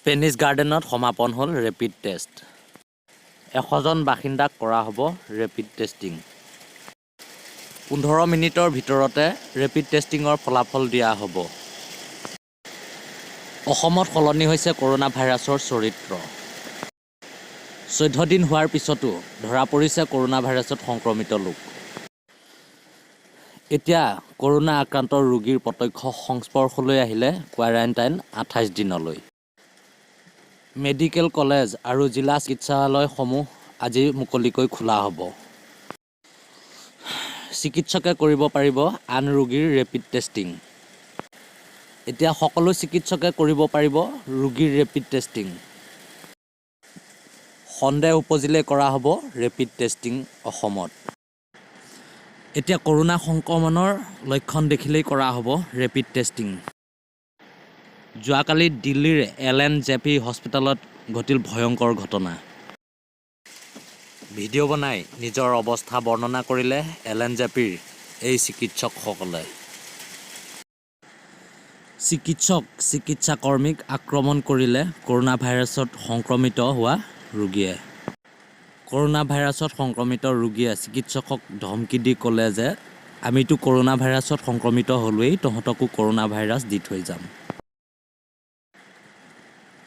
Spanish গাৰ্ডেনত সমাপন হ'ল ৰেপিড টেষ্ট। 100জন বাসিন্দাক কৰা হ'ব ৰেপিড টেষ্টিং। 15 মিনিটৰ ভিতৰতে ৰেপিড টেষ্টিঙৰ ফলাফল দিয়া হ'ব। অসমত সলনি হৈছে কৰোনা ভাইৰাছৰ চৰিত্ৰ। 14 দিন হোৱাৰ পিছতো ধৰা পৰিছে কৰোনা ভাইৰাছত সংক্ৰমিত লোক। এতিয়া কৰোনা আক্ৰান্ত ৰোগীৰ প্ৰত্যক্ষ সংস্পৰ্শলৈ আহিলে কোৱাৰেণ্টাইন 28 দিনলৈ। মেডিকেল কলেজ আৰু জিলা চিকিৎসালয়সমূহ আজি মুকলিকৈ খোলা হ'ব। চিকিৎসকে কৰিব পাৰিব আন ৰোগীৰ ৰেপিড টেষ্টিং। এতিয়া সকলো চিকিৎসকে কৰিব পাৰিব ৰোগীৰ ৰেপিড টেষ্টিং। সন্দেহ উপজিলে কৰা হ'ব ৰেপিড টেষ্টিং অসমত। এতিয়া কৰোনা সংক্ৰমণৰ লক্ষণ দেখিলেই কৰা হ'ব ৰেপিড টেষ্টিং। যোৱাকালি দিল্লীৰ LNJP হস্পিটেলত ঘটিল ভয়ংকৰ ঘটনা। ভিডিঅ' বনাই নিজৰ অৱস্থা বৰ্ণনা কৰিলে LNJPৰ এই চিকিৎসকসকলে। চিকিৎসাকৰ্মীক আক্ৰমণ কৰিলে কৰোনা ভাইৰাছত সংক্ৰমিত হোৱা ৰোগীয়ে। কৰোনা ভাইৰাছত সংক্ৰমিত ৰোগীয়ে চিকিৎসকক ধমকি দি ক'লে যে আমিতো কৰোনা ভাইৰাছত সংক্ৰমিত হ'লোৱেই, তহঁতকো কৰোনা ভাইৰাছ দি থৈ যাম।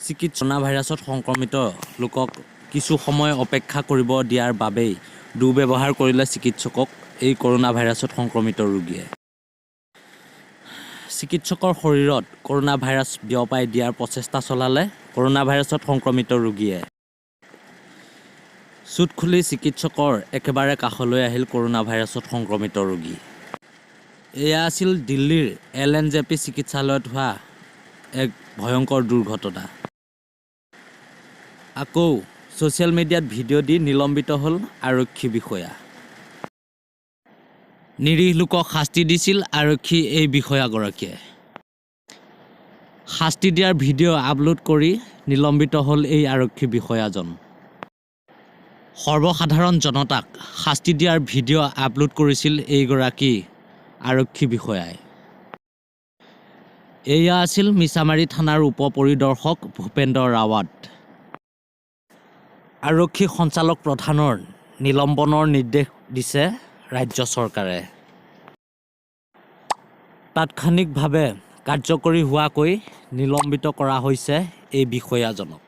কৰোনা ভাইৰাছত সংক্ৰমিত লোকক কিছু সময় অপেক্ষা কৰিব দিয়াৰ বাবেই দুৰ্ব্যৱহাৰ কৰিলে চিকিৎসকক এই কৰোনা ভাইৰাছত সংক্ৰমিত ৰোগীয়ে। চিকিৎসকৰ শৰীৰত কৰোনা ভাইৰাছ বিয়পাই দিয়াৰ প্ৰচেষ্টা চলালে কৰোনা ভাইৰাছত সংক্ৰমিত ৰোগীয়ে। চুট খুলি চিকিৎসকৰ একেবাৰে কাষলৈ আহিল কৰোনা ভাইৰাছত সংক্ৰমিত ৰোগী। এয়া আছিল দিল্লীৰ LNJP চিকিৎসালয়ত হোৱা এক ভয়ংকৰ দুৰ্ঘটনা। আকৌ ছ'চিয়েল মিডিয়াত ভিডিঅ' দি নিলম্বিত হ'ল আৰক্ষী বিষয়া। নিৰীহ লোকক শাস্তি দিছিল আৰক্ষী এই বিষয়াগৰাকীয়ে। শাস্তি দিয়াৰ ভিডিঅ' আপলোড কৰি নিলম্বিত হ'ল এই আৰক্ষী বিষয়াজন। সৰ্বসাধাৰণ জনতাক শাস্তি দিয়াৰ ভিডিঅ' আপলোড কৰিছিল এইগৰাকী আৰক্ষী বিষয়াই। এয়া আছিল মিছামাৰী থানাৰ উপ পৰিদৰ্শক ভূপেন্দ্ৰ ৰাৱাট। আৰক্ষী সঞ্চালক প্ৰধানৰ নিলম্বনৰ নিৰ্দেশ দিছে ৰাজ্য চৰকাৰে। তাৎক্ষণিকভাৱে কাৰ্যকৰী হোৱাকৈ নিলম্বিত কৰা হৈছে এই বিষয়াজনক।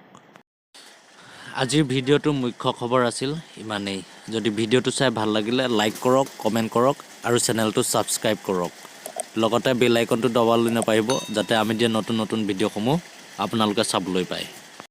আজিৰ ভিডিঅ'টোৰ মুখ্য খবৰ আছিল ইমানেই। যদি ভিডিঅ'টো চাই ভাল লাগিলে লাইক কৰক, কমেণ্ট কৰক আৰু চেনেলটো ছাবস্ক্ৰাইব কৰক। লগতে বেল আইকনটো দবাবলৈ নাপাহৰিব যাতে আমি দিয়া নতুন নতুন ভিডিঅ'সমূহ আপোনালোকে চাবলৈ পায়।